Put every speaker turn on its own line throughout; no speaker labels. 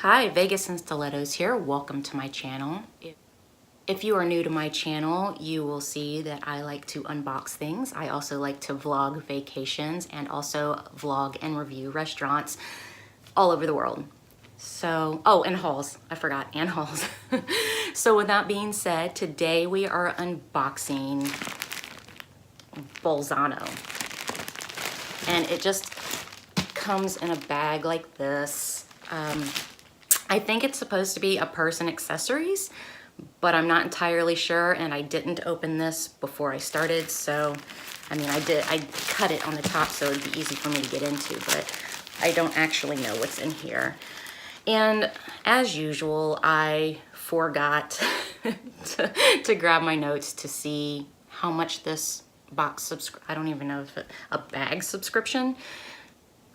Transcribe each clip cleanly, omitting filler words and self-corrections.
Hi, Vegas and Stilettos here. Welcome to my channel. If you are new to my channel, you will see that I like to unbox things. I also like to vlog vacations and also vlog and review restaurants all over the world. So, oh, and hauls. I forgot, and hauls. So with that being said, today we are unboxing Bolzano. And it just comes in a bag like this. I think it's supposed to be a purse and accessories, but I'm not entirely sure, and I didn't open this before I started, so, I mean, I cut it on the top so it'd be easy for me to get into, but I don't actually know what's in here. And as usual, I forgot to grab my notes to see how much this I don't even know if a bag subscription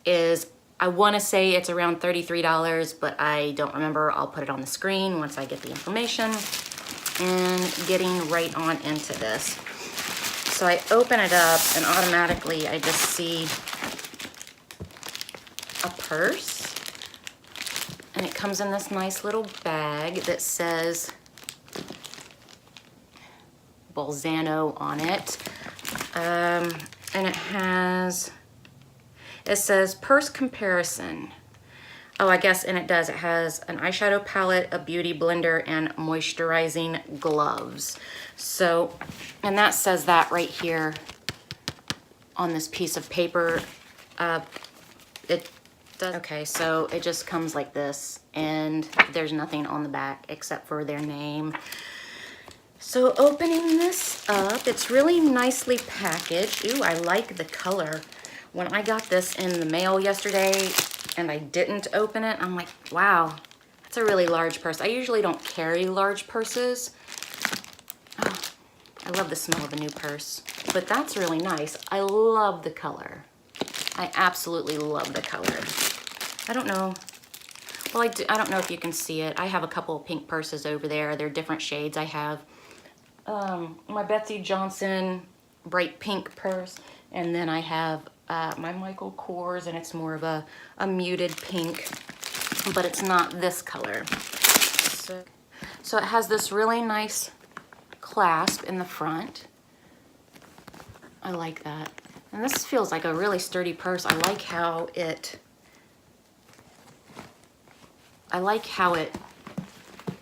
is. I want to say it's around $33, but I don't remember. I'll put it on the screen once I get the information. And getting right on into this. So I open it up and automatically I just see a purse. And it comes in this nice little bag that says Bolzano on it. And it says purse comparison. Oh, I guess, and it does. It has an eyeshadow palette, a beauty blender, and moisturizing gloves. So, and that says that right here on this piece of paper. It does. Okay, so it just comes like this, and there's nothing on the back except for their name. So opening this up, it's really nicely packaged. Ooh, I like the color. When I got this in the mail yesterday and I didn't open it, I'm like, wow, that's a really large purse. I usually don't carry large purses. Oh, I love the smell of a new purse, but that's really nice. I love the color. I absolutely love the color. I don't know. Well, I don't know if you can see it. I have a couple of pink purses over there. They're different shades. I have my Betsy Johnson bright pink purse, and then I have my Michael Kors, and it's more of a muted pink, but it's not this color. So it has this really nice clasp in the front. I like that. And this feels like a really sturdy purse. I like how it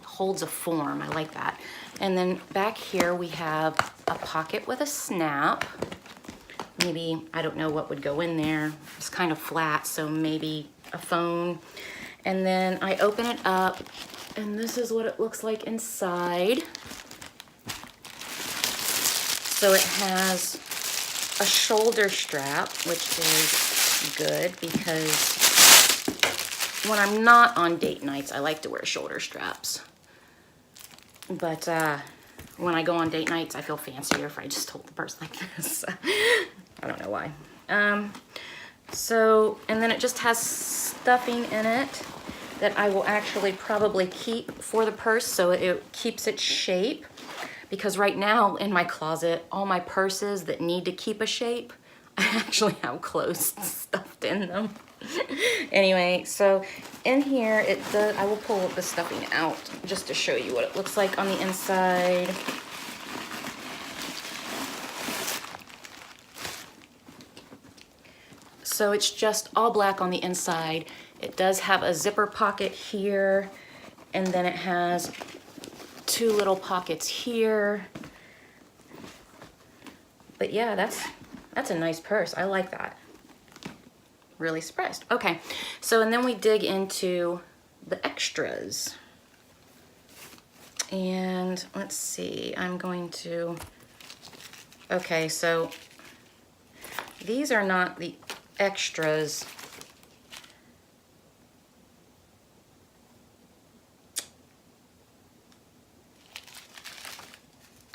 holds a form. I like that. And then back here we have a pocket with a snap. Maybe, I don't know what would go in there. It's kind of flat, so maybe a phone. And then I open it up, and this is what it looks like inside. So it has a shoulder strap, which is good because when I'm not on date nights, I like to wear shoulder straps. But when I go on date nights, I feel fancier if I just hold the purse like this. I don't know why. So, and then it just has stuffing in it that I will actually probably keep for the purse so it keeps its shape. Because right now in my closet, all my purses that need to keep a shape, I actually have clothes stuffed in them. Anyway, so in here, I will pull the stuffing out just to show you what it looks like on the inside. So it's just all black on the inside. It does have a zipper pocket here, and then it has two little pockets here. But yeah, that's a nice purse. I like that. Really surprised. Okay, so and then we dig into the extras. And let's see, okay, so these are not the extras.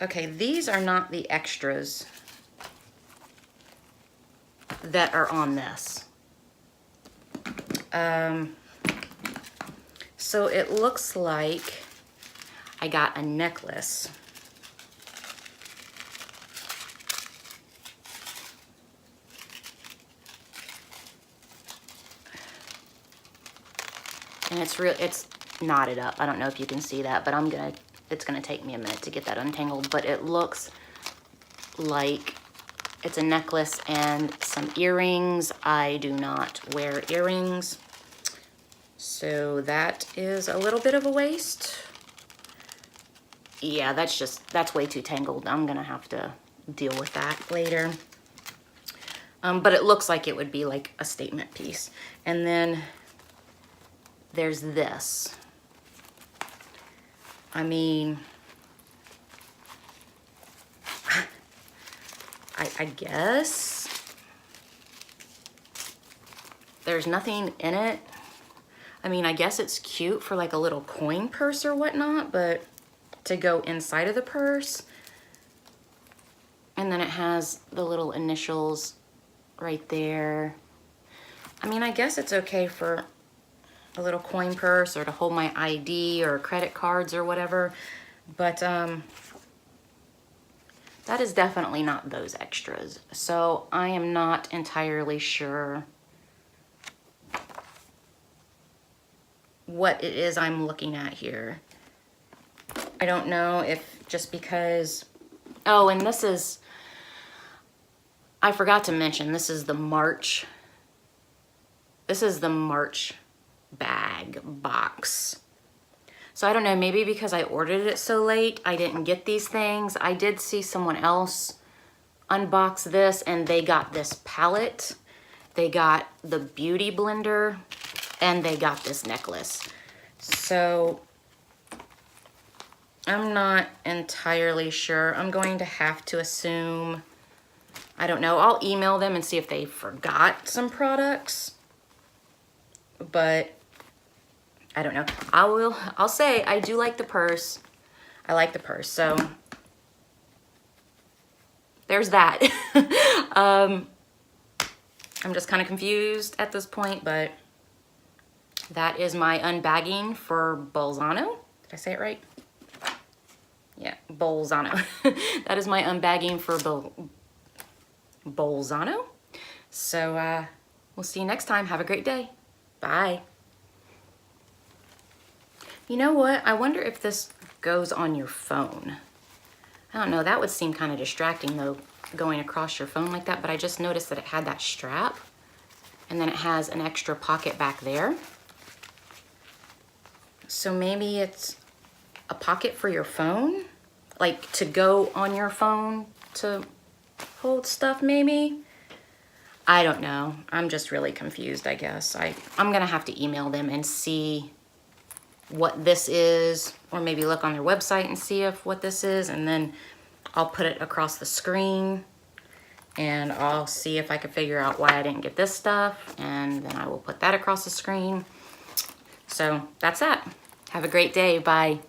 Okay, these are not the extras that are on this. So it looks like I got a necklace. And it's knotted up. I don't know if you can see that, but it's gonna take me a minute to get that untangled, but it looks like it's a necklace and some earrings. I do not wear earrings, so that is a little bit of a waste. Yeah, that's way too tangled. I'm gonna have to deal with that later. But it looks like it would be like a statement piece. And then there's this. I mean, I guess there's nothing in it. I mean, I guess it's cute for like a little coin purse or whatnot, but to go inside of the purse. And then it has the little initials right there. I mean, I guess it's okay for a little coin purse or to hold my ID or credit cards or whatever, but that is definitely not those extras. So I am not entirely sure what it is I'm looking at here. I don't know if just because, oh, and this is, I forgot to mention, this is the March bag box. So I don't know, maybe because I ordered it so late, I didn't get these things. I did see someone else unbox this and they got this palette. They got the beauty blender and they got this necklace. So I'm not entirely sure. I'm going to have to assume, I don't know, I'll email them and see if they forgot some products. But I don't know. I'll say I do like the purse. I like the purse. So there's that. I'm just kind of confused at this point, but that is my unbagging for Bolzano. Did I say it right? Yeah, Bolzano. That is my unbagging for Bolzano. So we'll see you next time. Have a great day. Bye. You know what? I wonder if this goes on your phone. I don't know. That would seem kind of distracting though, going across your phone like that, but I just noticed that it had that strap and then it has an extra pocket back there. So maybe it's a pocket for your phone, like to go on your phone to hold stuff maybe. I don't know. I'm just really confused, I guess. I'm gonna have to email them and see what this is, or maybe look on their website and see if what this is, and then I'll put it across the screen and I'll see if I can figure out why I didn't get this stuff, and then I will put that across the screen. So that's that. Have a great day. Bye.